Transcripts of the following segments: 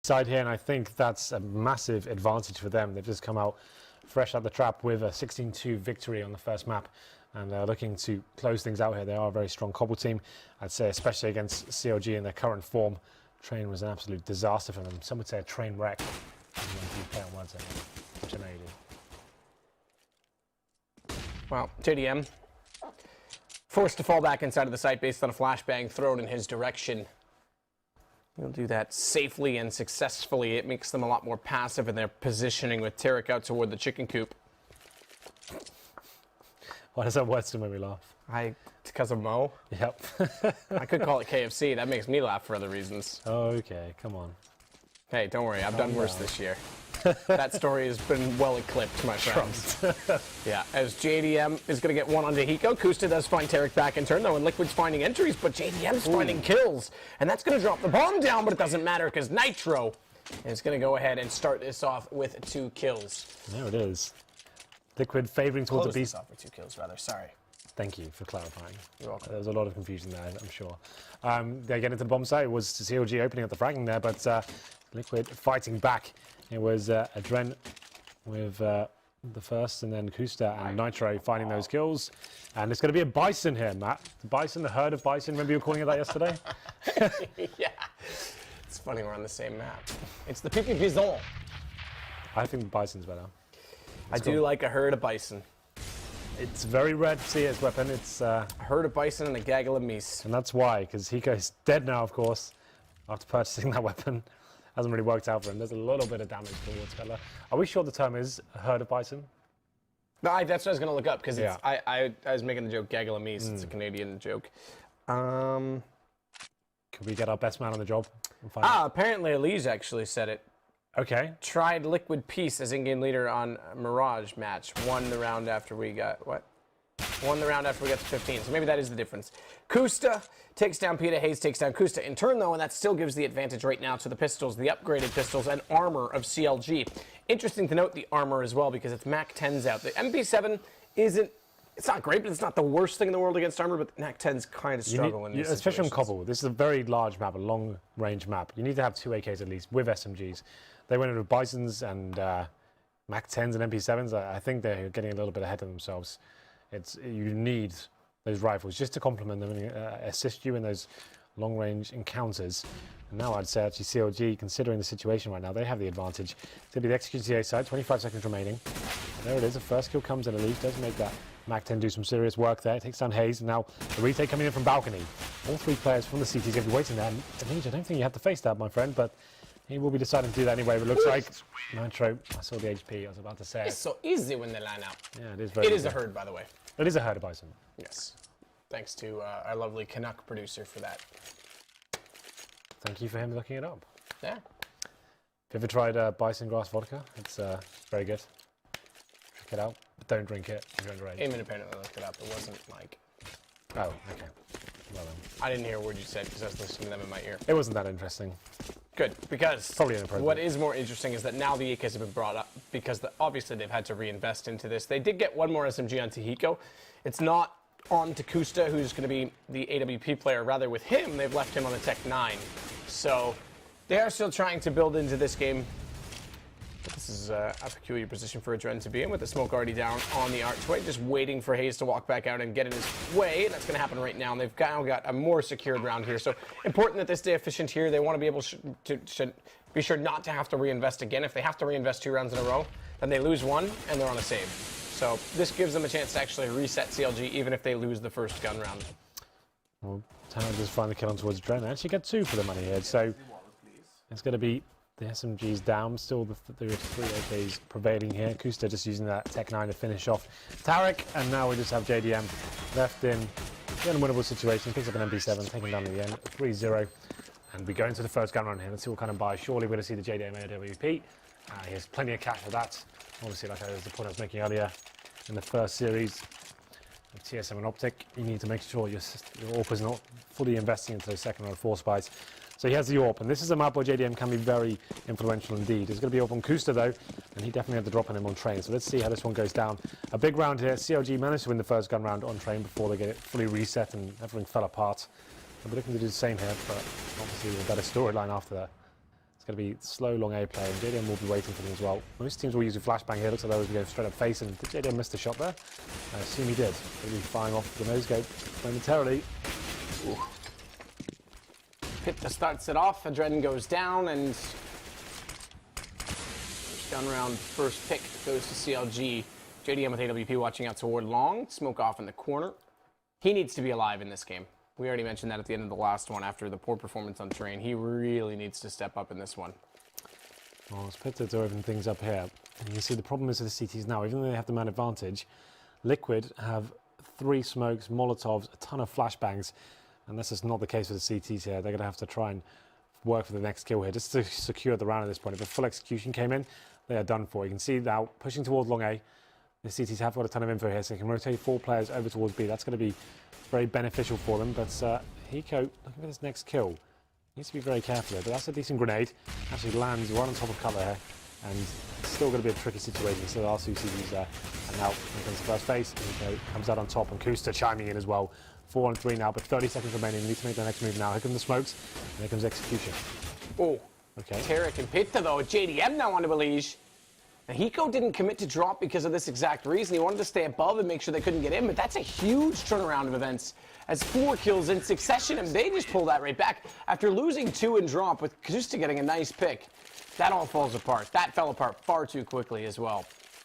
side here, and I think that's a massive advantage for them. They've just come out fresh out the trap with a 16-2 victory on the first map, and they're looking to close things out here. They are a very strong cobble team, I'd say, especially against CLG in their current form. Train was an absolute disaster for them. Some would say a train wreck. Which I know you do. Well, JDM forced to fall back inside of the site based on a flashbang thrown in his direction. He'll do that safely and successfully. It makes them a lot more passive in their positioning with Tarek out toward the chicken coop. Why does that word still make me laugh? Because of Mo? Yep. I could call it KFC. That makes me laugh for other reasons. Okay, come on. Hey, don't worry. I've done worse this year. That story has been well eclipsed, my friends. Yeah, as JDM is going to get one onto Hiko. Kusta does find Tarek back in turn, though, and Liquid's finding entries, but JDM's finding kills. And that's going to drop the bomb down, but it doesn't matter because Nitro is going to go ahead and start this off with 2 kills. There it is. Liquid favoring towards the beast. Off with 2 kills, rather. Sorry. Thank you for clarifying. You're welcome. There was a lot of confusion there, I'm sure. They get into the bomb site. It was CLG opening up the fragging there, but Liquid fighting back. It was Adren with the first, and then Kusta and Nitro finding those kills. And it's going to be a Bison here, Matt. The Bison, the herd of Bison. Remember you were calling it that yesterday? Yeah. It's funny we're on the same map. It's the Pipi Bison. I think the Bison's better. I do like a herd of Bison. It's very rare to see his weapon. It's a herd of Bison and a gaggle of meese. And that's why, because Hiko's dead now, of course, after purchasing that weapon. Hasn't really worked out for him. There's a little bit of damage towards Keller. Are we sure the term is a herd of Bison? No, that's what I was going to look up, because I was making the joke gaggle of meese. It's a Canadian joke. Could we get our best man on the job? Apparently Elise actually said it. Okay. Tried Liquid Peace as in-game leader on Mirage match. Won the round after we got, what? Won the round after we got to 15, so maybe that is the difference. Kusta takes down Peta, Hayes takes down Kusta in turn, though, and that still gives the advantage right now to the pistols, the upgraded pistols, and armor of CLG. Interesting to note the armor as well, because it's Mac 10's out. The MP7 isn't, it's not great, but it's not the worst thing in the world against armor, but Mac 10's kind of struggling in these especially on situations. Cobble. This is a very large map, a long-range map. You need to have 2 AKs at least, with SMGs. They went in with Bisons and Mac 10s and MP7s. I think they're getting a little bit ahead of themselves. You need those rifles just to complement them and assist you in those long-range encounters. And now I'd say actually CLG, considering the situation right now, they have the advantage. It's going to be the execution side, 25 seconds remaining. There it is, the first kill comes in. Elite does make that Mac 10 do some serious work there. Takes down Hayes, and now the retake coming in from balcony. All 3 players from the CTs going to be waiting there. And I don't think you have to face that, my friend, but he will be deciding to do that anyway. But it looks like Nitro, I saw the HP, I was about to say. It's so easy when they line out. Yeah, it is very It is a herd, by the way. It is a herd of Bison. Yes. Thanks to our lovely Canuck producer for that. Thank you for him looking it up. Yeah. Have you ever tried Bison Grass Vodka? It's very good. Check it out, but don't drink it if you're underage. Eamon apparently looked it up. It wasn't like... Oh, okay. Well then. I didn't hear a word you said because I was listening to them in my ear. It wasn't that interesting. Good, because probably inappropriate. What is more interesting is that now the AKs have been brought up because obviously they've had to reinvest into this. They did get one more SMG onto Hiko. It's not on to Kusta, who's going to be the AWP player. Rather, with him, they've left him on the Tech 9. So they are still trying to build into this game. This is a peculiar position for Adren to be in, with the smoke already down on the archway, just waiting for Hayes to walk back out and get in his way. That's going to happen right now, and they've now got a more secured round here. So important that they stay efficient here. They want to be able to be sure not to have to reinvest again. If they have to reinvest 2 rounds in a row, then they lose 1, and they're on a save. So this gives them a chance to actually reset CLG, even if they lose the first gun round. Well, Town just finally kill on towards Adren. They actually get 2 for the money here, so it's going to be the SMGs down, still the 3 AKs prevailing here. Kusta just using that Tech 9 to finish off Tarek, and now we just have JDM left in the unwinnable situation. Picks up an MP7, taking down at the end, 3-0. And we go into the first gun round here. Let's see what kind of buy. Surely we're going to see the JDM AWP. He has plenty of cash for that. Obviously, like the point I was making earlier in the first series, with TSM and Optic, you need to make sure your AWP is not fully investing into those second round 4 spies. So he has the AWP, and this is a map where JDM can be very influential indeed. It's going to be AWP on Kusta though, and he definitely had the drop on him on train. So let's see how this one goes down. A big round here. CLG managed to win the first gun round on train before they get it fully reset and everything fell apart. So we're looking to do the same here, but obviously a better storyline after that. going to be slow, long A play, and JDM will be waiting for them as well. Most teams will use a flashbang here. Looks like those will go straight up face, and did JDM miss the shot there? I assume he did. He'll be firing off the nosescope momentarily. Ooh. Pitta starts it off, Adren goes down, and gun round first pick goes to CLG. JDM with AWP watching out toward long, smoke off in the corner. He needs to be alive in this game. We already mentioned that at the end of the last one after the poor performance on Train. He really needs to step up in this one. Well, it's Pitta to open things up here. And you can see the problem is with the CTs now, even though they have the man advantage, Liquid have 3 smokes, Molotovs, a ton of flashbangs, and this is not the case with the CTs here. They're going to have to try and work for the next kill here just to secure the round at this point. If a full execution came in, they are done for. You can see now pushing towards long A. The CTs have got a ton of info here, so they can rotate 4 players over towards B. That's going to be very beneficial for them. But Hiko, looking for this next kill, needs to be very careful there. But that's a decent grenade. Actually lands right on top of Cutler here, and it's still going to be a tricky situation. So the last 2 CTs there, and now here comes the first phase. Hiko comes out on top, and Kusta chiming in as well. 4 on 3 now, but 30 seconds remaining. Need to make the next move now. Here come the smokes, and here comes execution. Oh, okay. Tarek and Pitta though. JDM now on to Belige. Now, Hiko didn't commit to drop because of this exact reason. He wanted to stay above and make sure they couldn't get in, but that's a huge turnaround of events as 4 kills in succession, and they just pull that right back. After losing 2 in drop with Kusta getting a nice pick, that all falls apart. That fell apart far too quickly as well.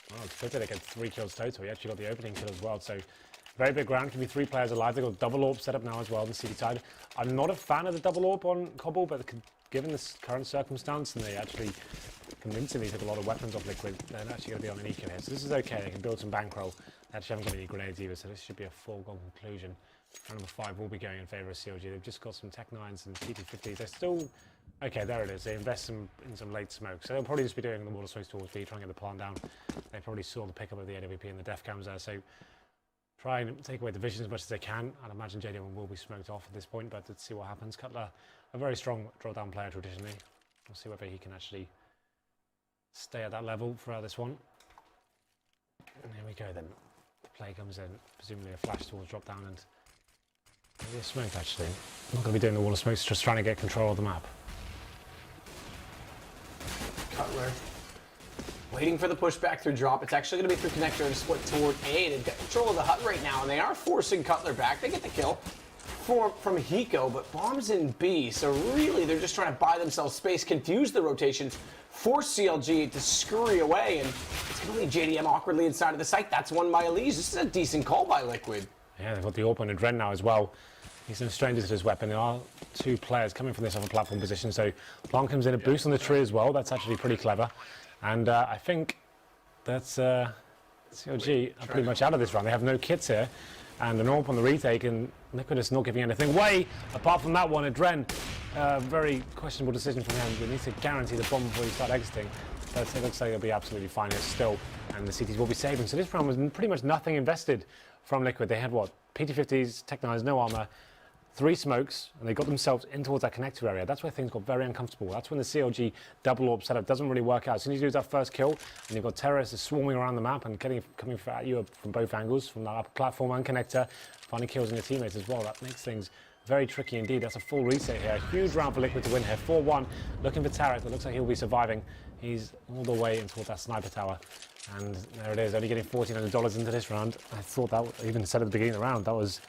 Well, it's Pitta, they get 3 kills total. He actually got the opening kill as well, so very big round. Can be 3 players alive. They've got double AWP set up now as well on the CT side. I'm not a fan of the double AWP on Cobble, but given this current circumstance, and they actually convincingly took a lot of weapons off Liquid, they're actually going to be on an eco here. So this is okay. They can build some bankroll. They actually haven't got any grenades either, so this should be a foregone conclusion. Round number 5 will be going in favour of CLG. They've just got some Tech 9s and TT50s. They're still... Okay, there it is. They invest in some late smoke. So they'll probably just be doing the water swings towards B, trying to get the plant down. They probably saw the pickup of the AWP and the def cams there, so try and take away the vision as much as they can. I'd imagine JD1 will be smoked off at this point, but let's see what happens. Cutler, a very strong draw-down player traditionally. We'll see whether he can actually stay at that level throughout this one. And here we go then. The play comes in, presumably a flash towards drop-down, and maybe a smoke actually. I'm not going to be doing the wall of smokes, just trying to get control of the map. Cutler waiting for the pushback through drop. It's actually going to be through connector and split toward A. They've got control of the hut right now, and they are forcing Cutler back. They get the kill from Hiko, but bombs in B. So really, they're just trying to buy themselves space, confuse the rotations, force CLG to scurry away, and it's going to leave JDM awkwardly inside of the site. That's one by Elise. This is a decent call by Liquid. Yeah, they've got the AWP on Adren now as well. He's no stranger to his weapon. There are 2 players coming from this other platform position, so Plant comes in, a boost on the tree as well. That's actually pretty clever. And I think that's CLG are pretty much out of this round. They have no kits here, and an AWP on the retake, and Liquid is not giving anything away. Apart from that one, Adren, very questionable decision from him. They need to guarantee the bomb before you start exiting. But it looks like it'll be absolutely fine here still, and the CTs will be saving. So this round was pretty much nothing invested from Liquid. They had what? PT50s, Tech 9s, no armor, 3 smokes, and they got themselves in towards that connector area. That's where things got very uncomfortable. That's when the CLG double AWP setup doesn't really work out. As soon as you lose that first kill, and you've got terrorists swarming around the map and coming at you from both angles, from that upper platform and connector, finding kills on your teammates as well. That makes things very tricky indeed. That's a full reset here. A huge round for Liquid to win here. 4-1, looking for Tarek, but looks like he'll be surviving. He's all the way in towards that sniper tower. And there it is, only getting $1,400 into this round. I thought that, even said at the beginning of the round, that was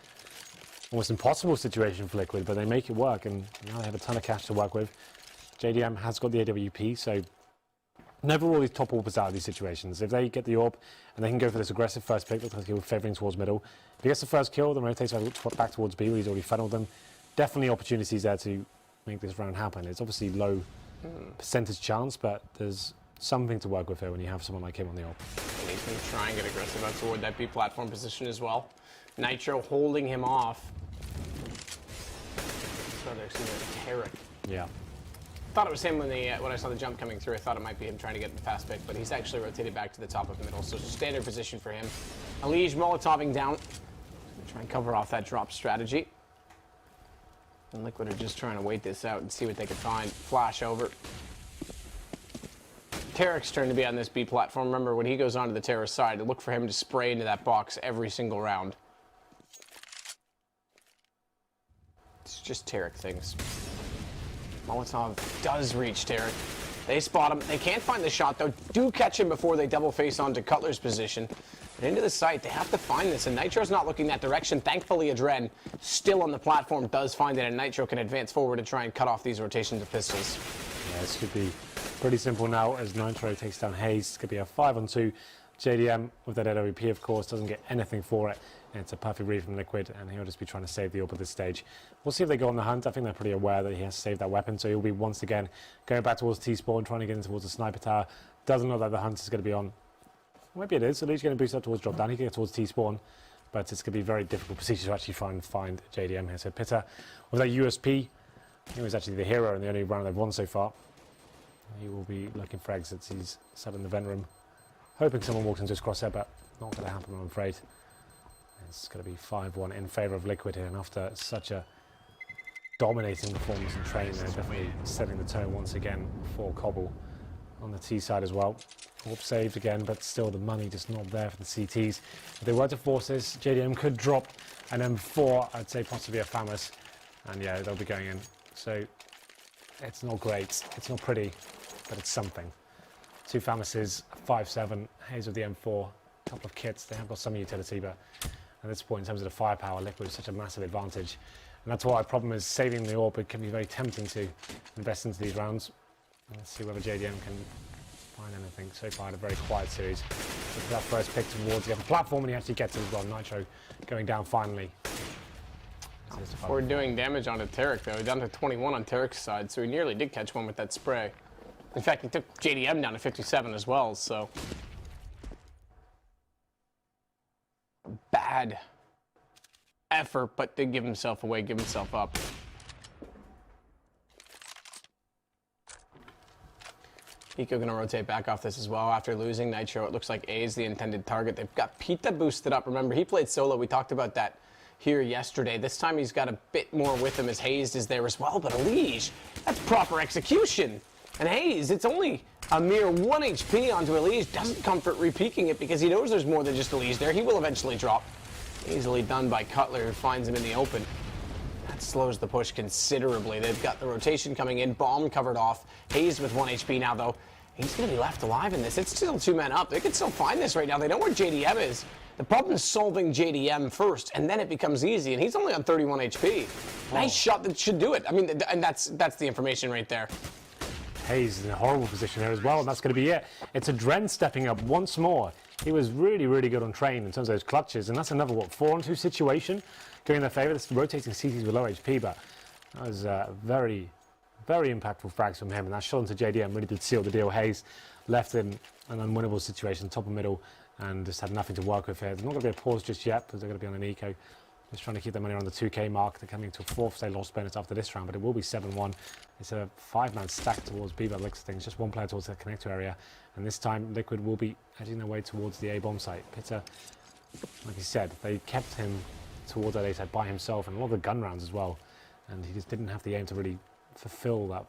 almost impossible situation for Liquid, but they make it work, and now they have a ton of cash to work with. JDM has got the AWP, so never all these top AWPers out of these situations. If they get the AWP and they can go for this aggressive first pick, looks like he was favouring towards middle. If he gets the first kill, then rotates back towards B, where he's already funneled them. Definitely opportunities there to make this round happen. It's obviously low percentage chance, but there's something to work with here when you have someone like him on the AWP. And he's going to try and get aggressive out toward that B platform position as well. Nitro holding him off. Tarek. Yeah. Thought it was him when I saw the jump coming through. I thought it might be him trying to get the fast pick, but he's actually rotated back to the top of the middle, so standard position for him. Alige Molotoving down. Try and cover off that drop strategy. And Liquid are just trying to wait this out and see what they can find. Flash over. Tarek's turn to be on this B platform. Remember, when he goes onto the terrorist side, look for him to spray into that box every single round. It's just Tarek things. Molotov does reach Tarek. They spot him. They can't find the shot, though. Do catch him before they double face onto Cutler's position. But into the site, they have to find this, and Nitro's not looking that direction. Thankfully, Adren, still on the platform, does find it, and Nitro can advance forward to try and cut off these rotations of pistols. Yeah, this should be pretty simple now as Nitro takes down Hayes. It's going to be a 5-on-2. JDM with that AWP, of course, doesn't get anything for it. And it's a perfect read from Liquid, and he'll just be trying to save the AWP at this stage. We'll see if they go on the hunt. I think they're pretty aware that he has to save that weapon, so he'll be once again going back towards T-spawn, trying to get in towards the sniper tower. Doesn't know that the hunt is going to be on. Maybe it is. At least going to boost up towards drop down. He can get towards T-spawn, but it's going to be very difficult procedure to actually try and find JDM here. So Pitta, with that USP, he was actually the hero in the only round they've won so far. He will be looking for exits. He's sat in the vent room, hoping someone walks into his crosshair, but not going to happen, I'm afraid. It's going to be 5-1 in favour of Liquid here, and after such a dominating performance in training, they're definitely setting the tone once again for Cobble on the T side as well. AWP saved again, but still the money just not there for the CTs. If they were to force this, JDM could drop an M4, I'd say possibly a Famous, and yeah, they'll be going in. So it's not great, it's not pretty, but it's something. 2 Famouses, 5-7, Hayes with the M4, a couple of kits. They have got some utility, but at this point, in terms of the firepower, Liquid is such a massive advantage. And that's why the problem is saving the AWP. It can be very tempting to invest into these rounds. Let's see whether JDM can find anything. So far, had a very quiet series. Look at that first pick towards the upper platform, and he actually gets it as well. Nitro going down finally. Before doing damage onto Tarek, though, down to 21 on Tarek's side, so he nearly did catch one with that spray. In fact, he took JDM down to 57 as well, so bad effort, but did give himself away, give himself up. Pico going to rotate back off this as well after losing Nitro. It looks like A is the intended target. They've got Pita boosted up. Remember, he played solo. We talked about that here yesterday. This time he's got a bit more with him as Hayes is there as well. But Elige, that's proper execution. And Hayes, it's only a mere 1 HP onto Elige. Doesn't comfort re-peeking it because he knows there's more than just Elige there. He will eventually drop. Easily done by Cutler, who finds him in the open. That slows the push considerably. They've got the rotation coming in, bomb covered off. Hayes with 1 HP now, though. He's going to be left alive in this. It's still 2 men up. They can still find this right now. They know where JDM is. The problem is solving JDM first, and then it becomes easy, and he's only on 31 HP. Nice shot that should do it. I mean, and that's the information right there. Hayes is in a horrible position there as well, and that's going to be it. It's Adren stepping up once more. He was really, really good on train in terms of those clutches, and that's another, what, 4-on-2 situation going in their favour. This rotating CTs with low HP, but that was very, very impactful frags from him, and that shot into JDM really did seal the deal. Hayes left in an unwinnable situation, top and middle, and just had nothing to work with here. There's not going to be a pause just yet, because they're going to be on an eco. Just trying to keep their money around the 2K mark. They're coming to a 4th state loss bonus after this round, but it will be 7-1. It's a 5-man stack towards B by the looks of things. Just one player towards the connector area. And this time, Liquid will be edging their way towards the A-bomb site. Pitta, like he said, they kept him towards that A site by himself, and a lot of the gun rounds as well. And he just didn't have the aim to really fulfill that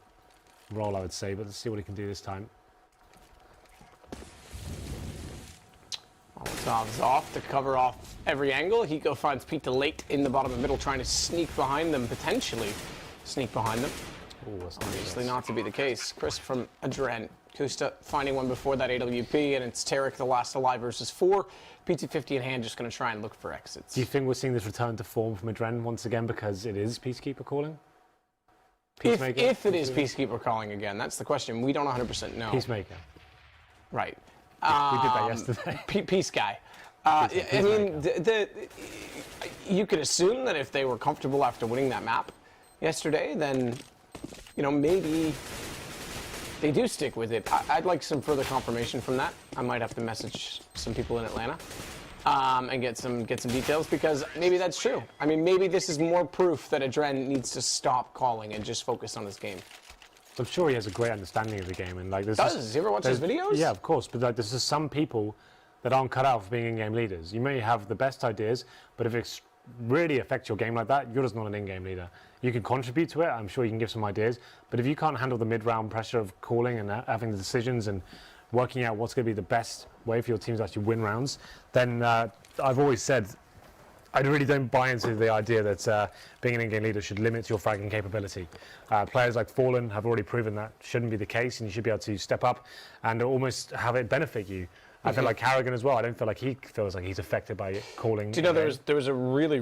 role, I would say. But let's see what he can do this time. Molotov's off to cover off every angle. Hiko finds Pita late in the bottom and middle, trying to sneak behind them, potentially sneak behind them. Ooh, that's Obviously not to be the case. Chris from Adren. Kusta finding one before that AWP, and it's Tarek, the last alive versus 4. PT50 in hand, just going to try and look for exits. Do you think we're seeing this return to form from Adren once again because it is Peacekeeper calling? Peacemaker? If it is Peacekeeper calling again, that's the question. We don't 100% know. Peacemaker. Right. We did that yesterday. Peace guy. I mean, you could assume that if they were comfortable after winning that map yesterday, then, you know, maybe they do stick with it. I'd like some further confirmation from that. I might have to message some people in Atlanta and get some details, because maybe that's true. I mean, maybe this is more proof that Adren needs to stop calling and just focus on his game. I'm sure he has a great understanding of the game, and like, Does he ever watch his videos? Yeah, of course. But like, there's just some people that aren't cut out for being in-game leaders. You may have the best ideas, but if it really affects your game like that, you're just not an in-game leader. You can contribute to it. I'm sure you can give some ideas, but if you can't handle the mid-round pressure of calling and having the decisions and working out what's going to be the best way for your team to actually win rounds, then I've always said I really don't buy into the idea that being an in-game leader should limit your fragging capability. Players like Fallen have already proven that shouldn't be the case, and you should be able to step up and almost have it benefit you. I feel like Harrigan as well. I don't feel like he feels like he's affected by calling. Do you know there was a really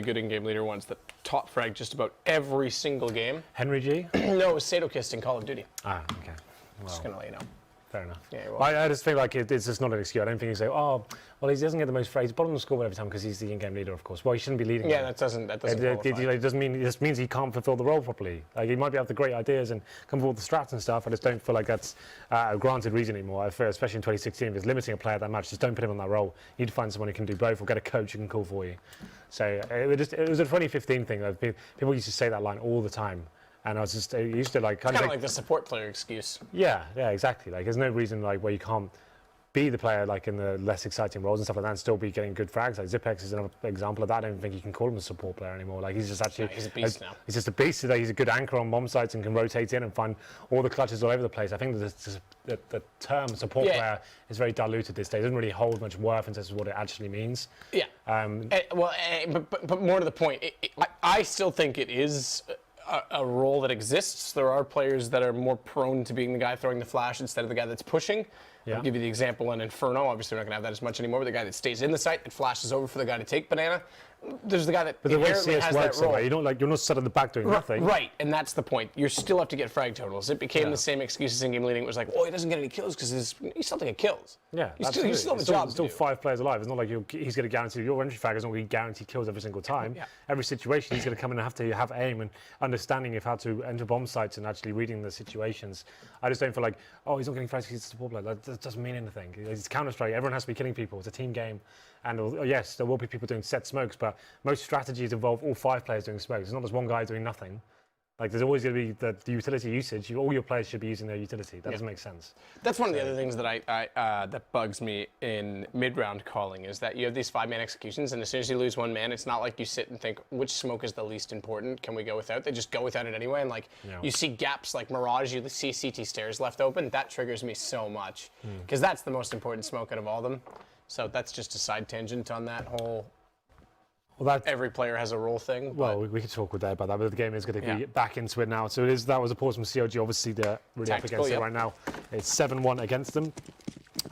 good in-game leader once that top fragged just about every single game? Henry G? No, it was Sadokist in Call of Duty. Ah, okay. Well, Just gonna let you know. fair enough. Yeah, Well, I just feel like it's just not an excuse. I don't think you say, oh, well, he doesn't get the most frags. He's bottom of the score every time because he's the in-game leader, of course. Well, he shouldn't be leading. Yeah, that doesn't It qualify. just means he can't fulfill the role properly. Like, he might be able to have the great ideas and come up with all the strats and stuff. I just don't feel like that's a granted reason anymore. I feel, especially in 2016, if it's limiting a player that much, just don't put him on that role. You need to find someone who can do both, or get a coach who can call for you. So it was a 2015 thing. People used to say that line all the time. And I was just used to like Kind of like the support player excuse. Yeah, exactly. Like, there's no reason like where you can't be the player like in the less exciting roles and stuff like that and still be getting good frags. Like Zipex is another example of that. I don't think you can call him a support player anymore. Like, he's just actually he's a beast now. He's just a beast today. He's a good anchor on bomb sites and can rotate in and find all the clutches all over the place. I think that the term support player is very diluted these days. It doesn't really hold much worth in terms of what it actually means. Yeah. But more to the point, I still think it is a role that exists. There are players that are more prone to being the guy throwing the flash instead of the guy that's pushing. I'll give you the example in Inferno. Obviously, we're not going to have that as much anymore, but the guy that stays in the site and flashes over for the guy to take banana. There's the guy that inherently has that role. You're not sat at the back doing nothing. Right, and that's the point. You still have to get frag totals. It became the same excuse as in-game leading. It was like, oh, he doesn't get any kills because he's still taking kills. Yeah, you still have a job. Still 5 players alive. It's not like he's going to guarantee your entry frag. Is not going to guarantee kills every single time. Yeah. Every situation he's going to come in and have to have aim and understanding of how to enter bomb sites and actually reading the situations. I just don't feel like, oh, he's not getting frags because he's a support player. That doesn't mean anything. It's Counter-Strike. Everyone has to be killing people. It's a team game. And yes, there will be people doing set smokes, but most strategies involve all 5 players doing smokes. It's not just one guy doing nothing. Like, there's always going to be the utility usage. All your players should be using their utility. That doesn't make sense. That's one of the other things that that bugs me in mid-round calling is that you have these 5-man executions, and as soon as you lose 1 man, it's not like you sit and think, which smoke is the least important? Can we go without? They just go without it anyway. And you see gaps like Mirage, you see CT stairs left open. That triggers me so much because that's the most important smoke out of all of them. So that's just a side tangent on that whole. Well, every player has a role thing. Well, we could talk with that about that, but the game is going to be back into it now. So that was a pause from CLG. Obviously, they're really up against it right now. It's 7-1 against them.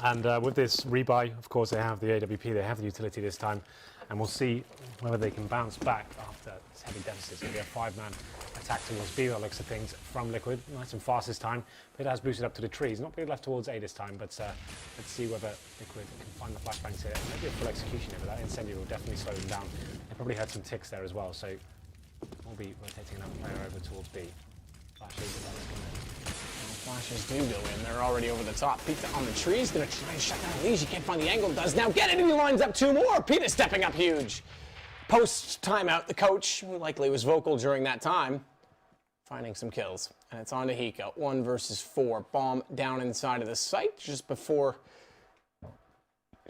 And with this rebuy, of course, they have the AWP, they have the utility this time. And we'll see whether they can bounce back after this heavy deficit. It's going to be a 5-man attack towards B, that looks of things, from Liquid. Nice and fast this time. But it has boosted up to the trees. Not really left towards A this time, but let's see whether Liquid can find the flashbangs here. Maybe a full execution here, but that incendiary will definitely slow them down. They probably had some ticks there as well, so we'll be rotating another player over towards B. Flashes do go in. They're already over the top. Pizza on the tree is going to try and shut down Lees. You can't find the angle. Does now get it, and he lines up 2 more. Pita stepping up huge. Post timeout, the coach, who likely was vocal during that time, finding some kills. And it's on to Hiko. 1 versus 4. Bomb down inside of the site just before,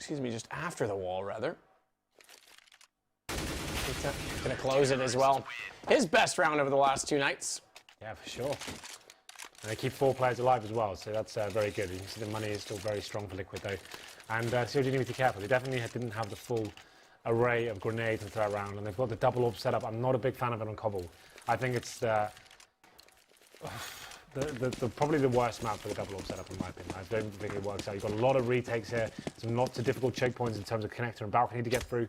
just after the wall, rather. Pizza going to close it as well. His best round over the last 2 nights. Yeah, for sure. And they keep 4 players alive as well, so that's very good. You can see the money is still very strong for Liquid, though. And CLG need to be careful. They definitely didn't have the full array of grenades to throw around, and they've got the double orb setup. I'm not a big fan of it on Cobble. I think it's probably the worst map for the double orb setup, in my opinion. I don't think it works out. You've got a lot of retakes here, some lots of difficult checkpoints in terms of connector and balcony to get through.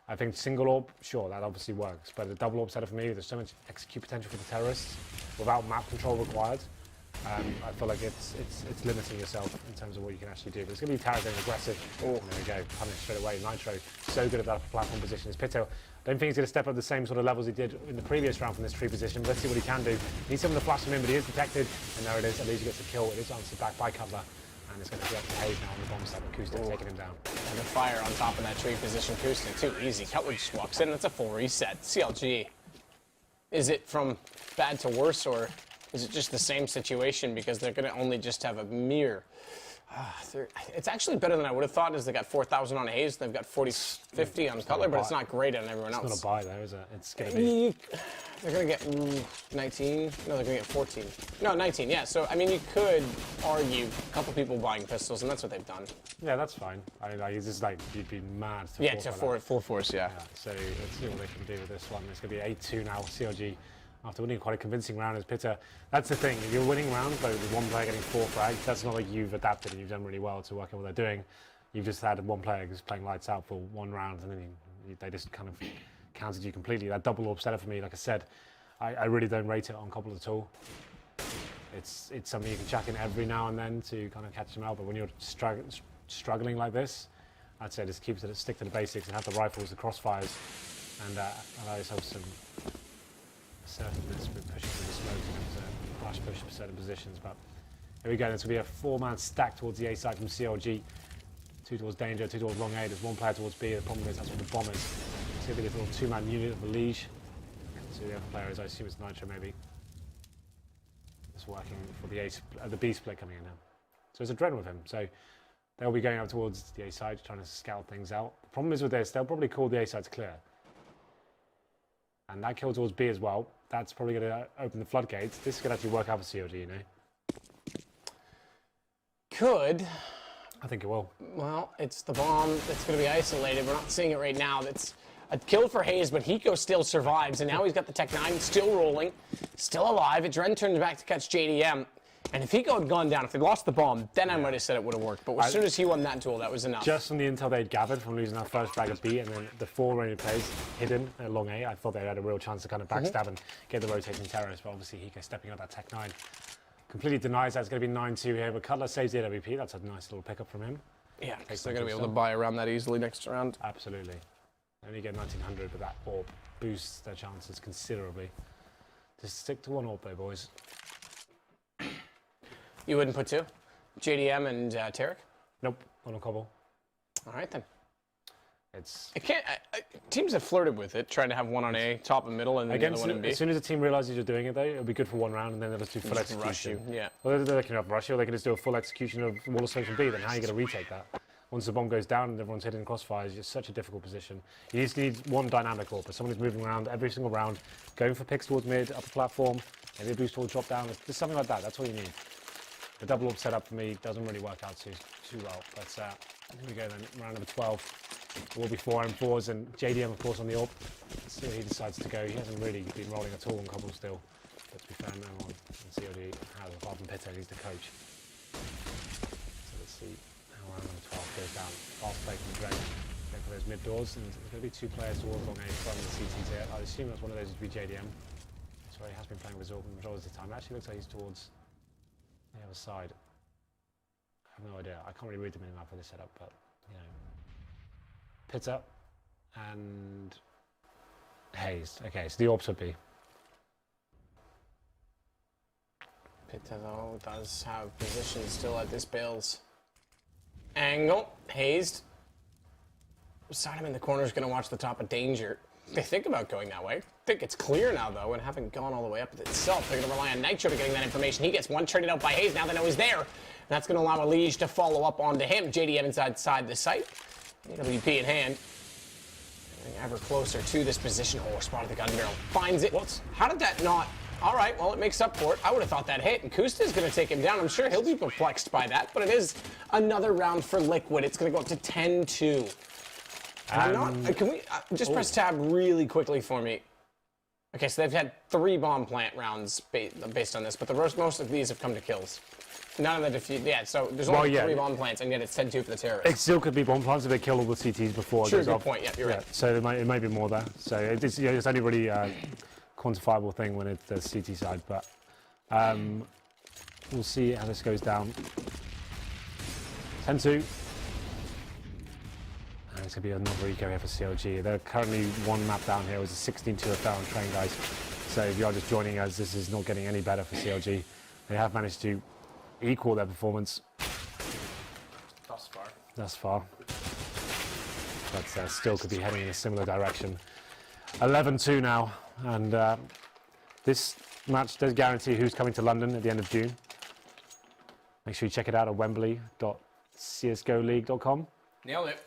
I think single orb, sure, that obviously works, but the double orb setup for me, there's so much execute potential for the terrorists without map control required. I feel like it's limiting yourself in terms of what you can actually do. But it's going to be Tara going aggressive. Oh, there we go, punish straight away. Nitro, so good at that platform position. Is Pito. I don't think he's going to step up the same sort of levels he did in the previous round from this tree position. But let's see what he can do. He needs someone to flash him in, but he is detected. And there it is. At least he gets a kill. It is answered back by Cutler. And it's going to be up to Hayes now on the bomb side. Kusta taking him down. And the fire on top of that tree position. Kusta, too easy. Cutler just walks in. That's a full reset. CLG. Is it from bad to worse, or is it just the same situation because they're going to only just have a mere It's actually better than I would have thought, as they got 4,000 on Hayes, they've got 50 on Cutler, but it's not great on everyone else. It's not a buy though, is it? It's going to be... They're going to get 19. No, they're going to get 14. No, 19, yeah. So, I mean, you could argue a couple people buying pistols, and that's what they've done. Yeah, that's fine. It's just like, you'd be mad to full force, yeah. So let's see what they can do with this one. It's going to be 8-2 now, CLG. After winning quite a convincing round as Pitta. That's the thing, if you're winning rounds but with one player getting 4 frags, that's not like you've adapted and you've done really well to work out what they're doing. You've just had one player just playing lights out for 1 round and then they just kind of countered you completely. That double orb setup for me, like I said, I really don't rate it on Cobble at all. It's something you can chuck in every now and then to kind of catch them out, but when you're struggling like this, I'd say just stick to the basics and have the rifles, the crossfires, and allow yourself some assertiveness with pushing through the smoke and flash push for certain positions. But here we go, there's going to be a 4-man stack towards the A side from CLG. 2 towards Danger, 2 towards Long A, there's 1 player towards B. The problem is that's for the Bombers. It's going to be this little 2-man unit of the Liege. So the other player is, I assume it's Nitro maybe. It's working for the B split coming in now. So it's a Dread with him. So they'll be going up towards the A side, trying to scout things out. The problem is with this, they'll probably call the A side clear. And that kill towards B as well, that's probably going to open the floodgates. This could actually work out for CLG, you know? Could. I think it will. Well, it's the bomb that's going to be isolated. We're not seeing it right now. That's a kill for Hayes, but Hiko still survives, and now he's got the Tech 9 still rolling, still alive. Adren turns back to catch JDM. And if Hiko had gone down, if they lost the bomb, then I might have said it would have worked. But as soon as he won that duel, that was enough. Just from the intel they'd gathered from losing that first frag of B, and then the 4 remaining plays hidden at Long A, I thought they had a real chance to kind of backstab and get the rotating terrorists. But obviously Hiko stepping out that Tech 9 completely denies that. It's going to be 9-2 here. But Cutler saves the AWP. That's a nice little pickup from him. Yeah, because they're going to be able to buy around that easily next round. Absolutely. They only get 1900, but that orb boosts their chances considerably. Just stick to 1 orb though, boys. You wouldn't put 2? JDM and Tarek? Nope, not on Cobble. All right then. It can't. Teams have flirted with it, trying to have 1 on A, top and middle, and then the other one in B. As soon as a team realizes you're doing it, though, it'll be good for 1 round, and then they'll just do full execution. Rush you, yeah. Well, they can rush you, or they can just do a full execution of Wall of Smoke from B. Then how are you going to retake that? Once the bomb goes down and everyone's hitting crossfires, it's such a difficult position. You just need 1 dynamic AWP, someone who's moving around every single round, going for picks towards mid, upper platform, maybe a boost towards drop down. Just something like that. That's all you need. The double AWP setup for me doesn't really work out too well. But here we go then, round number 12. It will be 4 M4s and JDM of course on the AWP. Let's see where he decides to go. He hasn't really been rolling at all on Cobble still. But to be fair, no one in CLG has, apart from Pitta, he's the coach. So let's see how round number 12 goes down. Fast play from Drake. Going for those mid doors, and there's going to be 2 players towards Long A from the CTs here. I assume that's one of those would be JDM. So he has been playing with Zorb the majority of the time. It actually looks like he's towards the other side. I have no idea. I can't really read the minimap for this setup, but you know, Pitta and Hayes. Okay, so the AWPs would be. Pitta though does have position still at this Bills angle. Hayes. Side him in the corner is going to watch the top of Danger. They think about going that way. I think it's clear now, though, and having gone all the way up itself, they're going to rely on Nitro to getting that information. He gets 1 traded out by Hayes. Now they know he's there. And that's going to allow a Liege to follow up onto him. JDM inside the site. AWP in hand. Getting ever closer to this position. Oh, spotted the gun barrel. Finds it. What? How did that not? All right, well, it makes up for it. I would have thought that hit, and Kusta is going to take him down. I'm sure he'll be perplexed by that, but it is another round for Liquid. It's going to go up to 10-2. Can we just press tab really quickly for me? Okay, so they've had 3 bomb plant rounds based on this, but most of these have come to kills. None of the defeat. Yeah, so there's only 3 bomb plants, and yet it's 10-2 for the terrorists. It still could be bomb plants if they kill all the CTs before it goes goes off. Good point. Yeah, you're right. So it might be more there. So it's only really quantifiable thing when it's the CT side, but we'll see how this goes down. 10-2. And it's going to be another eco here for CLG. They're currently 1 map down here. It was a 16-2 affair on train, guys. So if you're just joining us, this is not getting any better for CLG. They have managed to equal their performance. Thus far. But still could be heading in a similar direction. 11-2 now. And this match does guarantee who's coming to London at the end of June. Make sure you check it out at wembley.csgoleague.com. Nailed it.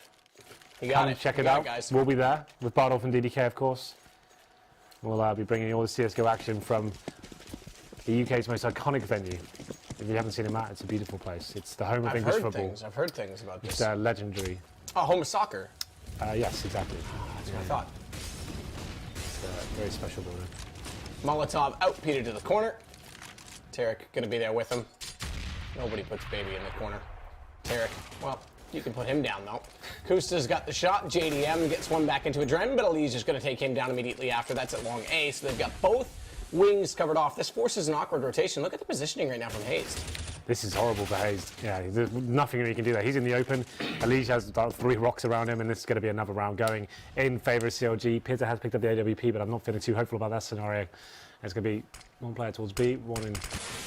You got it. Check You it got out. guys. We'll be there with Bardolph and DDK, of course. We'll be bringing you all the CSGO action from the UK's most iconic venue. If you haven't seen it, Matt, it's a beautiful place. It's the home of English football. I've heard things about this. It's legendary. Oh, home of soccer. Yes, exactly. That's what I thought. It's a very special building. Molotov out Peter to the corner. Tarek gonna be there with him. Nobody puts Baby in the corner. Tarek, well, you can put him down though. Kusta's got the shot. JDM gets one back into a Dren, but Ali's just gonna take him down immediately after. That's at long A, so they've got both wings covered off. This forces an awkward rotation. Look at the positioning right now from Hazed. This is horrible for Hazed. Yeah, there's nothing he can do there. He's in the open. Elige has about 3 rocks around him, and this is going to be another round going in favour of CLG. Pizza has picked up the AWP, but I'm not feeling too hopeful about that scenario. It's going to be one player towards B, one in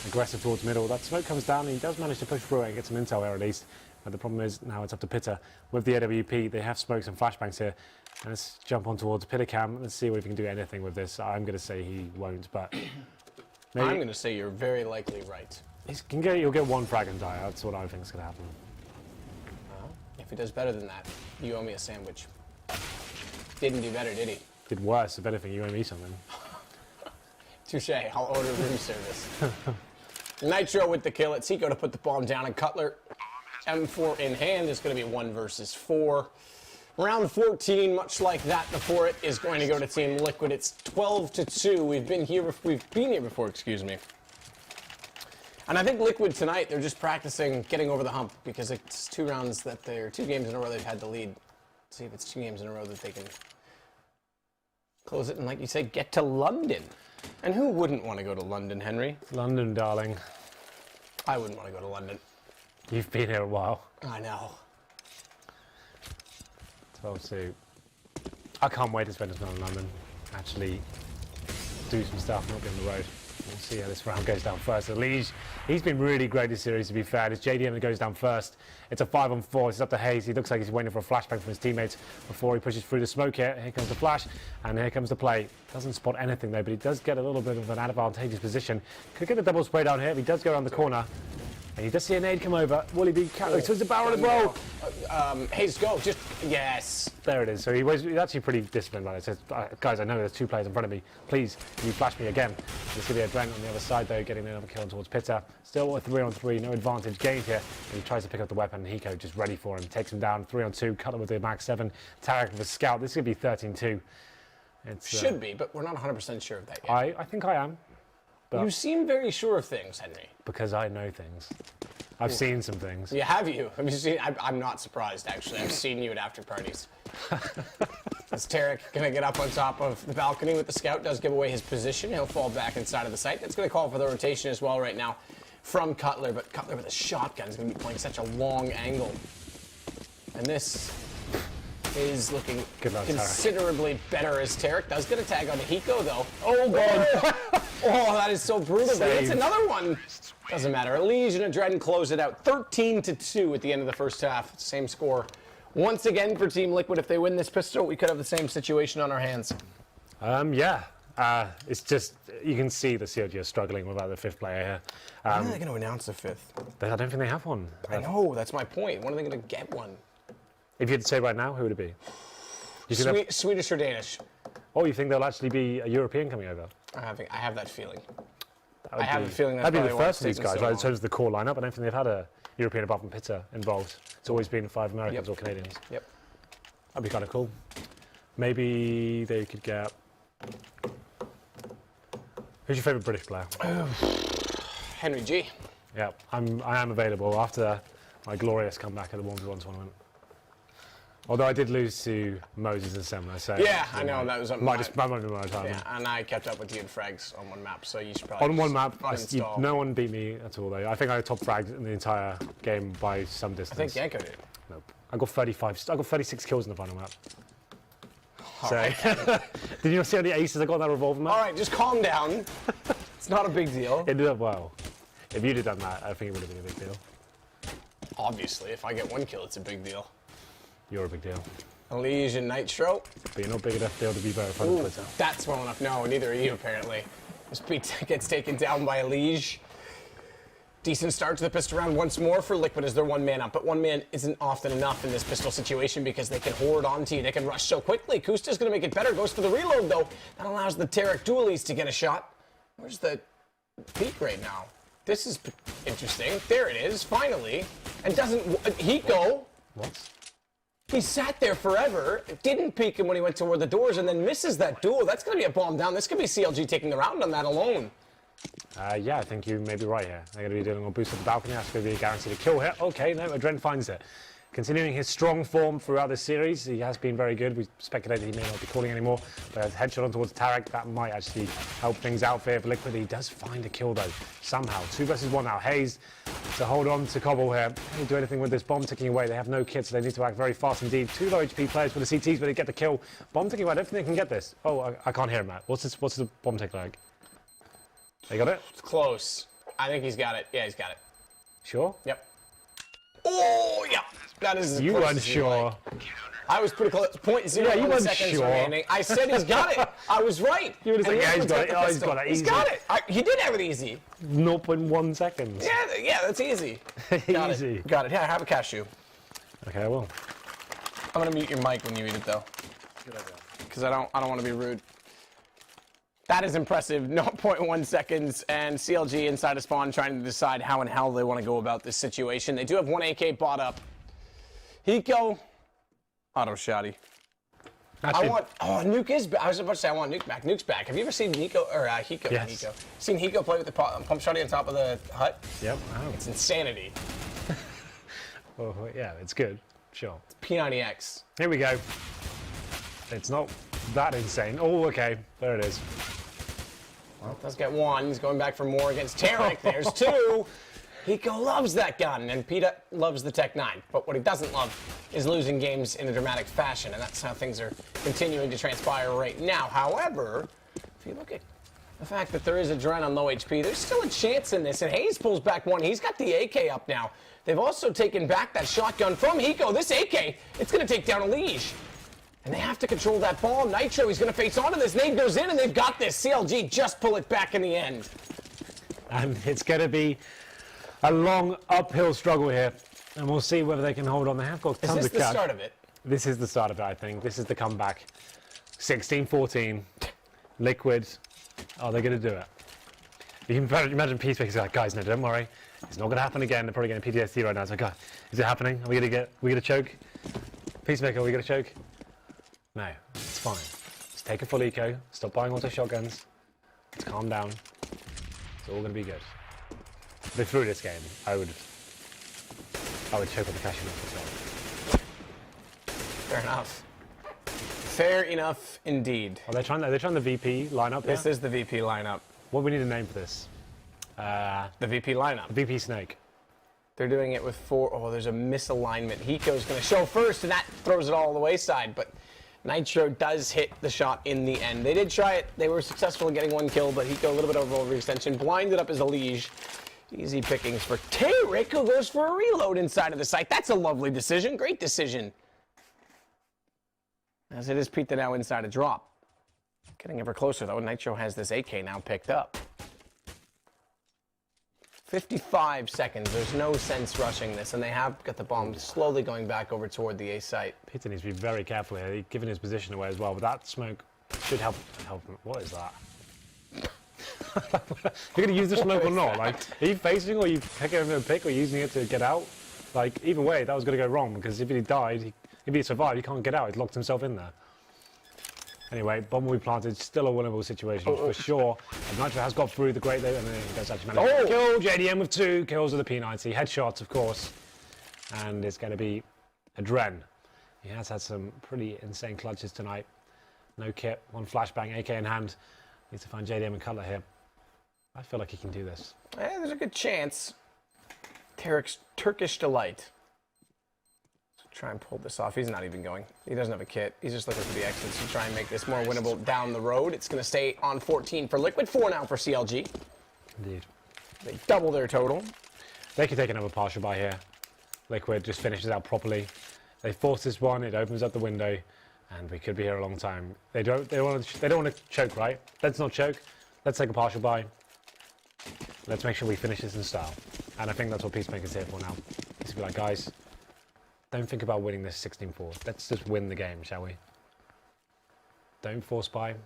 aggressive towards middle. That smoke comes down, and he does manage to push through it and get some intel there at least. But the problem is now it's up to Pitta. With the AWP, they have smokes and flashbangs here. And let's jump on towards Pitacam. Let's see if we can do anything with this. I'm going to say he won't, but maybe. I'm going to say you're very likely right. You'll get one frag and die. That's what I think is going to happen. If he does better than that, you owe me a sandwich. Didn't do better, did he? Did worse. If anything, you owe me something. Touche. I'll order room service. Nitro with the kill. It's Seiko to put the bomb down, and Cutler, M4 in hand, is going to be 1 versus 4. Round 14, much like that before it, is going to go to Team Liquid. It's 12-2. We've been here before, excuse me. And I think Liquid tonight, they're just practicing getting over the hump because it's 2 games in a row they've had the lead. Let's see if it's 2 games in a row that they can close it and, like you say, get to London. And who wouldn't want to go to London, Henry? London, darling. I wouldn't want to go to London. You've been here a while. I know. 12-2. I can't wait to spend this night in London. Actually do some stuff, not be on the road. We'll see how this round goes down first. Elige, he's been really great this series, to be fair. It's JDM that goes down first. It's a 5-on-4. It's up to Hayes. He looks like he's waiting for a flashbang from his teammates before he pushes through the smoke here. Here comes the flash, and here comes the play. Doesn't spot anything, though, but he does get a little bit of an advantageous position. Could get the double spray down here if he does go around the corner. And he does see a nade come over. Will he be carried? So it's a barrel as well. Hayes, go. Just, yes. There it is. So he's actually pretty disciplined about it. Says, guys, I know there's 2 players in front of me. Please, can you flash me again? There's going to be a Dren on the other side, though, getting another kill towards Pitta. Still a 3-on-3, no advantage gained here. And he tries to pick up the weapon, and Hiko just ready for him. Takes him down, 3-on-2, Cutler with the Max 7. Tarek with a scout. This is going to be 13-2. Should be, but we're not 100% sure of that yet. I think I am. You seem very sure of things, Henry. Because I know things. I've seen some things. Yeah, have you? Have you seen? I'm not surprised, actually. I've seen you at after parties. As Tarek gonna get up on top of the balcony with the scout, does give away his position. He'll fall back inside of the site. That's gonna call for the rotation as well right now from Cutler, but Cutler with a shotgun is gonna be playing such a long angle. And this is looking considerably better as Tarek does get a tag on the Hiko, though. Oh, God. Oh, that is so brutal. But it's another one. Doesn't matter. Elige and Dren close it out 13-2 at the end of the first half. Same score. Once again for Team Liquid, if they win this pistol, we could have the same situation on our hands. Yeah. It's just, you can see the CLG are struggling without the 5th player here. When are they going to announce the 5th? I don't think they have one. I know, that's my point. When are they going to get one? If you had to say right now, who would it be? Swedish or Danish? Oh, you think there'll actually be a European coming over? I have that feeling. I have a feeling that's that'd be the first of these these guys, right? In terms of the core lineup, I don't think they've had a European apart from Pitta involved. It's always been 5 Americans or Canadians. Yep. That'd be kind of cool. Maybe they could get. Who's your favourite British player? Henry G. Yeah, I am available after my glorious comeback at the 1v1 tournament. Although I did lose to Moses and Semler, so yeah, I know that was my time. Yeah, and I kept up with you in frags on one map, so you should probably on one map. No one beat me at all, though. I think I top fragged in the entire game by some distance. I think Yanko did. Nope. I got 35. I got 36 kills in the final map. Did you not see how many aces I got in that revolver map? All right, just calm down. It's not a big deal. It did well. If you'd have done that, I think it would have been a big deal. Obviously, if I get 1 kill, it's a big deal. You're a big deal. Elige and Nitro. But you're not big enough deal to be better front of Twitter. That's well enough. No, neither are you, apparently. This beat gets taken down by Elige. Decent start to the pistol round once more for Liquid as they're one man up, but one man isn't often enough in this pistol situation because they can hoard onto you. They can rush so quickly. Kusta's going to make it better. Goes for the reload, though. That allows the Tarek dualies to get a shot. Where's the peak right now? This is interesting. There it is, finally. And doesn't... Hiko... What? He sat there forever, didn't peek him when he went toward the doors, and then misses that duel. That's going to be a bomb down. This could be CLG taking the round on that alone. Yeah, I think you may be right here. They're going to be doing a boost at the balcony. That's going to be a guaranteed kill here. Okay, no, Adren finds it. Continuing his strong form throughout this series, he has been very good. We speculated he may not be calling anymore, but a headshot on towards Tarek, that might actually help things out for Liquid. He does find a kill, though, somehow. 2 versus 1 now. Hayes to hold on to Cobble here. Can't do anything with this bomb ticking away. They have no kits, so they need to act very fast indeed. 2 low HP players for the CTs, but they get the kill. Bomb ticking away. I don't think they can get this. Oh, I can't hear him, Matt. What's the bomb tick like? They got it? It's close. I think he's got it. Yeah, he's got it. Sure? Yep. Oh, yeah. That is as You close weren't as you sure. like. I was pretty close. 0.01 Yeah, you weren't seconds sure. remaining. I said he's got it. I was right. You would have said, And yeah, he's Liquid's got it. the Oh, he's pistol. got it. He's Easy. got it. He did have it easy. 0.1 seconds. Yeah, that's easy. Got Easy. it. Got it. Yeah, have a cashew. Okay, I will. I'm gonna mute your mic when you eat it, though. Because I don't want to be rude. That is impressive. 0.1 seconds, and CLG inside a spawn trying to decide how in hell they want to go about this situation. They do have 1 AK bought up. Hiko, auto shotty. Actually, Nuke is back. I was about to say I want Nuke back. Nuke's back. Have you ever seen Hiko, Yes. Hiko? Seen Hiko play with the pump shotty on top of the hut? Yep, I have. It's insanity. Oh, yeah, it's good. Sure. P90X. Here we go. It's not that insane. Oh, okay. There it is. Well, does get 1. He's going back for more against Tarek. There's 2. Hiko loves that gun, and Peta loves the Tech 9. But what he doesn't love is losing games in a dramatic fashion, and that's how things are continuing to transpire right now. However, if you look at the fact that there is a Dren on low HP, there's still a chance in this, and Hayes pulls back 1. He's got the AK up now. They've also taken back that shotgun from Hiko. This AK, it's going to take down a Liege. And they have to control that bomb. Nitro, he's going to face onto this. Nade goes in, and they've got this. CLG just pull it back in the end. And it's going to be a long uphill struggle here. And we'll see whether they can hold on. They have got tons Is of this the cash. start of it? This is the start of it, I think. This is the comeback. 16-14. Liquid. Are they going to do it? You can imagine Peacemaker's like, guys, no, don't worry. It's not going to happen again. They're probably getting PTSD right now. It's like, God, is it happening? Are we going to choke? Peacemaker, are we going to choke? No, it's fine. Just take a full eco. Stop buying auto shotguns. Let's calm down. It's all going to be good. If they threw this game, I would choke on the cashew nuts myself. Fair enough. Fair enough indeed. Are they trying the VP lineup here? This is the VP lineup. What do we need a name for this? The VP lineup. VP Snake. They're doing it with 4. Oh, there's a misalignment. Hiko's going to show first, and that throws it all the wayside. But Nitro does hit the shot in the end. They did try it. They were successful in getting 1 kill, but Hiko a little bit over overextension. Blinded up as a Liege. Easy pickings for Tarek, who goes for a reload inside of the site. That's a lovely decision. Great decision. As it is Peta now inside a drop. Getting ever closer, though. Nitro has this AK now picked up. 55 seconds. There's no sense rushing this, and they have got the bomb slowly going back over toward the A site. Peter needs to be very careful here. He's giving his position away as well, but that smoke should help him. What is that? You're going to use the smoke or not? Like, are you facing, or are you picking over a pick, or using it to get out? Like, either way, that was going to go wrong, because if he died, if he survived, he can't get out. He's locked himself in there. Anyway, bomb will be planted. Still a winnable situation for sure. And Nitro has got through the great though, and then he does actually manage to kill JDM with 2 kills with the P90. Headshots, of course. And it's going to be a Dren. He has had some pretty insane clutches tonight. No kit, 1 flashbang, AK in hand. Needs to find JDM and Cutler here. I feel like he can do this. Yeah, there's a good chance. Tarek's Turkish Delight. Try and pull this off. He's not even going. He doesn't have a kit. He's just looking for the exits to try and make this more winnable down the road. It's going to stay on 14 for Liquid, 4 now for CLG. Indeed. They double their total. They could take another partial by here. Liquid just finishes out properly. They force this one. It opens up the window, and we could be here a long time. They don't want to choke, right? Let's not choke. Let's take a partial buy. Let's make sure we finish this in style. And I think that's what Peacemaker's here for now. He's be like, guys, don't think about winning this 16-4. Let's just win the game, shall we? Don't force buy. Don't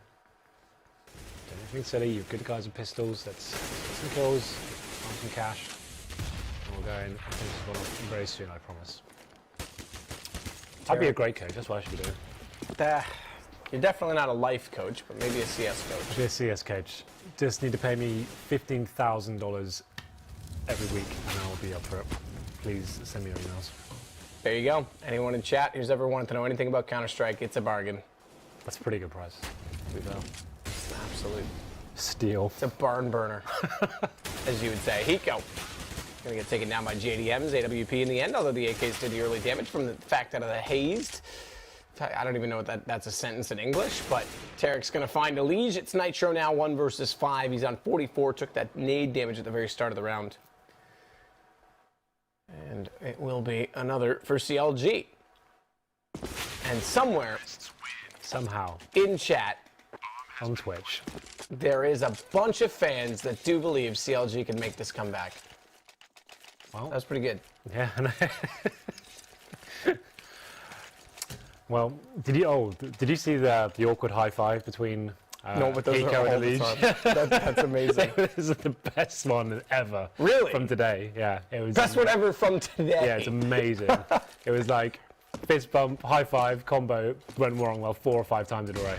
do anything silly. You're good guys with pistols. Let's get some kills, find some cash. And we'll go in and finish this one off very soon, I promise. I'd be a great coach. That's what I should be doing. You're definitely not a life coach, but maybe a CS coach. Be a CS coach. Just need to pay me $15,000 every week, and I'll be up for it. Please send me your emails. There you go. Anyone in chat who's ever wanted to know anything about Counter-Strike, it's a bargain. That's a pretty good price. It's an absolute steal. It's a barn burner, as you would say. Hiko gonna get taken down by JDM's AWP in the end, although the AKs did the early damage from the fact out of the hazed. I don't even know what that's a sentence in English, but Tarek's gonna find a Liege. It's Nitro now, 1 versus 5. He's on 44, took that nade damage at the very start of the round. And it will be another for CLG. And somewhere, somehow, in chat, on Twitch, there is a bunch of fans that do believe CLG can make this comeback. Well, that's pretty good. Yeah. Well, did you see the awkward high five between no, but those Hiko are all and the time. That's amazing. It was the best one ever. Really? From today, yeah. It was best one ever from today. Yeah, it's amazing. It was like fist bump, high five, combo, went wrong well 4 or 5 times in a row.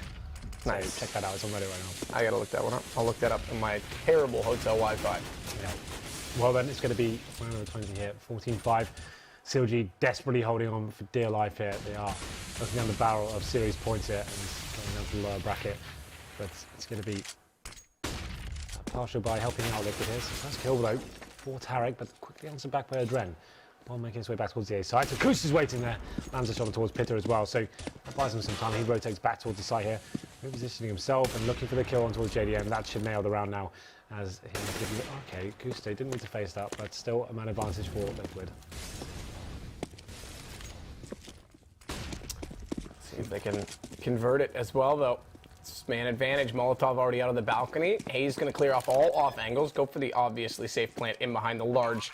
Nice. So check that out, it's on Reddit right now. I gotta look that one up. I'll look that up in my terrible hotel Wi-Fi. Yeah. Well then, it's gonna be, we're on the 20 here, 14-5. CLG desperately holding on for dear life here. They are looking down the barrel of series points here and going down to the lower bracket. But it's going to be a partial by helping out Liquid here. So first kill though for Tarek, but quickly answered back by Adren. While making his way back towards the A side. So Kus is waiting there. Lands a shot towards Pitter as well. So that buys him some time. He rotates back towards the side here. Repositioning himself and looking for the kill on towards JDM. That should nail the round now. As he okay, Kuste didn't need to face that, but still a man advantage for Liquid. See if they can convert it as well, though. It's man advantage. Molotov already out of the balcony. Hayes going to clear off all off angles. Go for the obviously safe plant in behind the large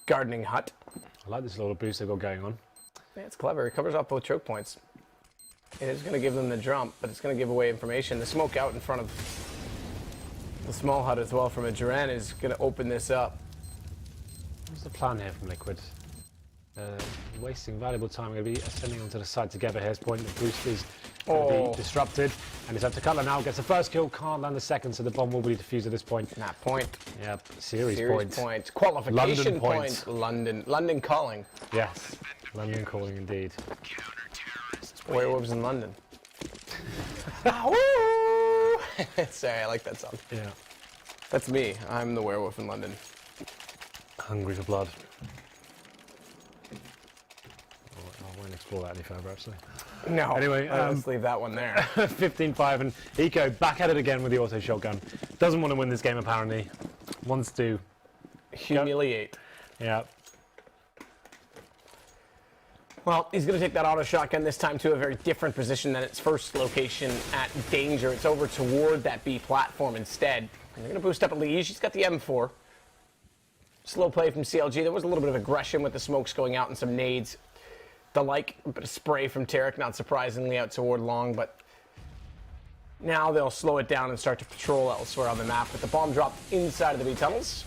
gardening hut. I like this little boost they've got going on. Yeah, it's clever. It covers off both choke points. It is going to give them the jump, but it's going to give away information. The smoke out in front of the small hut as well from a Duran is going to open this up. What's the plan here from Liquid? Wasting valuable time. We're going to be ascending onto the side together. Here's point. The boost is going to be disrupted. And it's up to Cutler now. Gets the first kill. Can't land the second, so the bomb will be defused at this point. That point. Yep. Series point. Qualification London point. London calling. Yes. London calling indeed. Werewolves in London. Sorry, I like that song. Yeah. That's me. I'm the werewolf in London. Hungry for blood. I won't explore that any further, actually. No. Anyway, let's leave that one there. 15-5, and Hiko back at it again with the auto shotgun. Doesn't want to win this game, apparently. Wants to humiliate. Yeah. Well, he's going to take that auto shotgun this time to a very different position than its first location at danger. It's over toward that B platform instead. And they're going to boost up a Liege. He's got the M4. Slow play from CLG. There was a little bit of aggression with the smokes going out and some nades. The like, a bit of spray from Tarek, not surprisingly, out toward long, but now they'll slow it down and start to patrol elsewhere on the map with the bomb dropped inside of the B tunnels.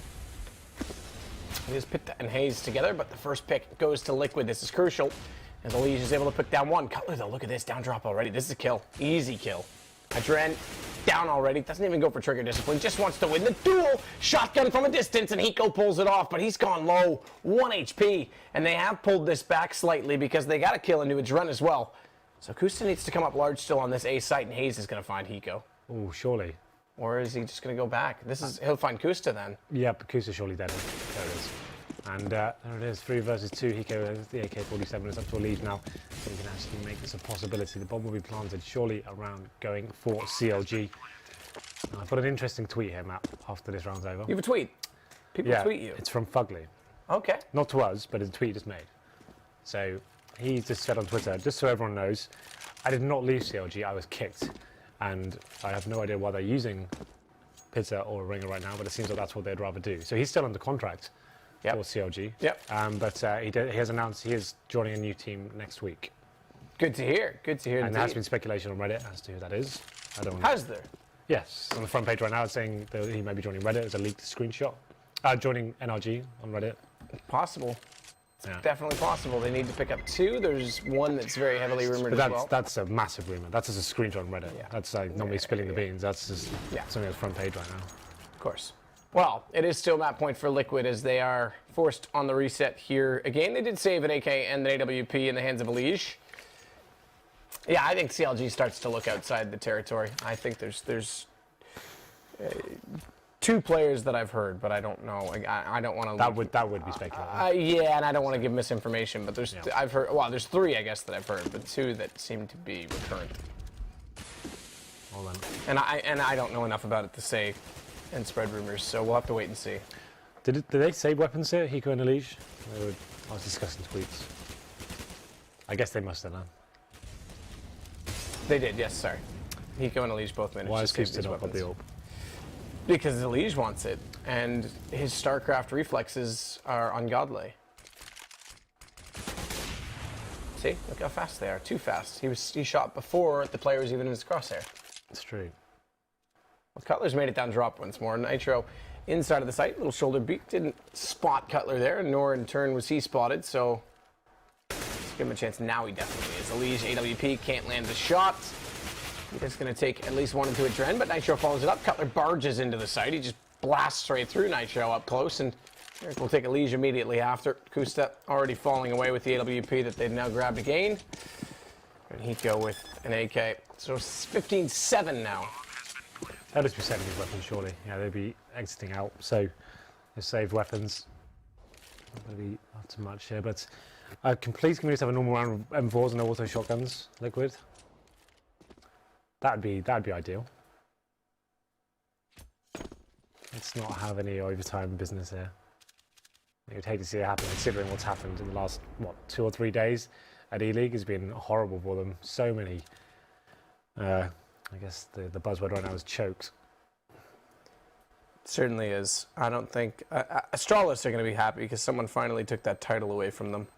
It is Pitt and Hayes together, but the first pick goes to Liquid. This is crucial. And the Liege is able to pick down one. Cutler, though, look at this. Down drop already. This is a kill. Easy kill. Adren down already. Doesn't even go for trigger discipline. Just wants to win the duel. Shotgun from a distance, and Hiko pulls it off, but he's gone low. 1 HP. And they have pulled this back slightly because they got a kill into Adren as well. So Kusta needs to come up large still on this A site, and Hayes is going to find Hiko. Oh, surely. Or is he just going to go back? He'll find Kusta then. Yeah, but Kusta's surely dead. There it is. And there it is, 3 versus 2. Hiko, the AK-47 is up to a lead now, so he can actually make this a possibility. The bomb will be planted surely around going for CLG. I've got an interesting tweet here, Matt, after this round's over. You have a tweet? People tweet you? It's from Fugly. Okay. Not to us, but it's a tweet just made. So he just said on Twitter, just so everyone knows, I did not leave CLG, I was kicked. And I have no idea why they're using Pitta or a Ringer right now, but it seems like that's what they'd rather do. So he's still under contract for CLG. Yep. But he has announced he is joining a new team next week. Good to hear. Good to hear. And there has been speculation on Reddit as to who that is. I don't know. Has there? Yes. On the front page right now, it's saying that he may be joining Reddit. It's a leaked screenshot. Joining NRG on Reddit. Possible. Yeah. Definitely possible. They need to pick up 2. There's one that's very heavily rumored as well. That's a massive rumor. That's just a screenshot on Reddit. Yeah. That's like nobody spilling the beans. That's just something that's front page right now. Of course. Well, it is still that point for Liquid as they are forced on the reset here. Again, they did save an AK and an AWP in the hands of Elige. Yeah, I think CLG starts to look outside the territory. I think there's 2 players that I've heard, but I don't know. I don't want to. That would be speculative. Yeah, and I don't want to give misinformation, but I've heard. Well, there's 3 I guess that I've heard, but 2 that seem to be recurrent. Well then. And I don't know enough about it to say and spread rumors, so we'll have to wait and see. Did they save weapons here, Hiko and Elige? I was discussing tweets. I guess they must have done. They did, yes, sorry. Hiko and Elige both managed Why to is save Kusta these not got weapons. the AWP? Because Elige wants it, and his StarCraft reflexes are ungodly. See, look how fast they are. Too fast. He shot before the player was even in his crosshair. It's true. Well, Cutler's made it down drop once more. Nitro inside of the site, little shoulder beat. Didn't spot Cutler there, nor in turn was he spotted, so let's give him a chance. Now he definitely is. Elige, AWP, can't land the shot. It's going to take at least 1 into a Dren, but Nitro follows it up. Cutler barges into the site. He just blasts right through Nitro up close, and Eric will take Elige immediately after. Kusta already falling away with the AWP that they've now grabbed again. And he'd go with an AK. So it's 15-7 now. They'll just be saving his weapons, surely. Yeah, they'll be exiting out. So they saved weapons. Not going to be not too much here, but complete. Can we just have a normal round of M4s and no auto shotguns, Liquid? That'd be ideal. Let's not have any overtime business here. I would hate to see it happen, considering what's happened in the last 2 or 3 days at E-League has been horrible for them. So many. I guess the buzzword right now is chokes. It certainly is. I don't think Astralis are going to be happy because someone finally took that title away from them.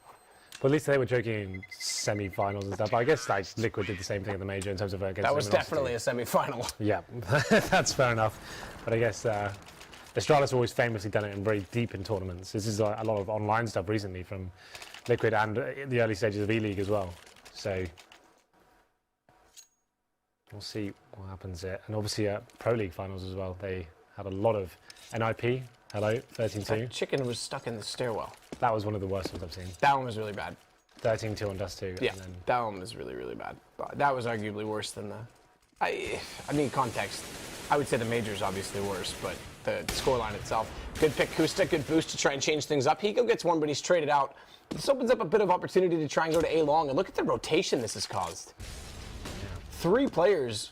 But at least they were joking in semi-finals and stuff. But I guess like Liquid did the same thing in the major in terms of against. That was definitely a semi-final. Yeah, that's fair enough. But I guess Astralis always famously done it in very deep in tournaments. This is a lot of online stuff recently from Liquid and the early stages of E-League as well. So we'll see what happens there. And obviously Pro League finals as well. They had a lot of NIP. Hello, 13-2. That chicken was stuck in the stairwell. That was one of the worst ones I've seen. That one was really bad. 13-2 on Dust 2. Yeah, and then that one was really, really bad. But that was arguably worse than the... I mean, context. I would say the major's obviously worse, but the scoreline itself. Good pick, Kusta. Good boost to try and change things up. Hiko gets one, but he's traded out. This opens up a bit of opportunity to try and go to A-long. And look at the rotation this has caused. 3 players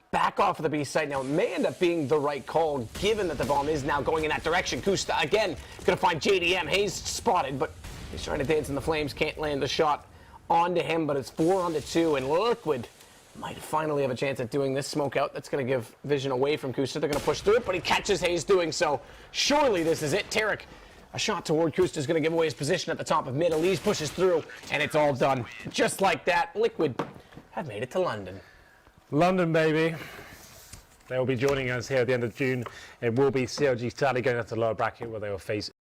back off of the B site. Now, it may end up being the right call, given that the bomb is now going in that direction. Kusta, again, going to find JDM. Hayes spotted, but he's trying to dance in the flames. Can't land the shot onto him, but it's 4-on-2, and Liquid might finally have a chance at doing this smoke out. That's going to give vision away from Kusta. They're going to push through it, but he catches Hayes doing so. Surely this is it. Tarek, a shot toward Kusta is going to give away his position at the top of mid. Elise pushes through, and it's all done. Just like that, Liquid have made it to London. London, baby. They will be joining us here at the end of June. It will be CLG sadly going into the lower bracket where they will face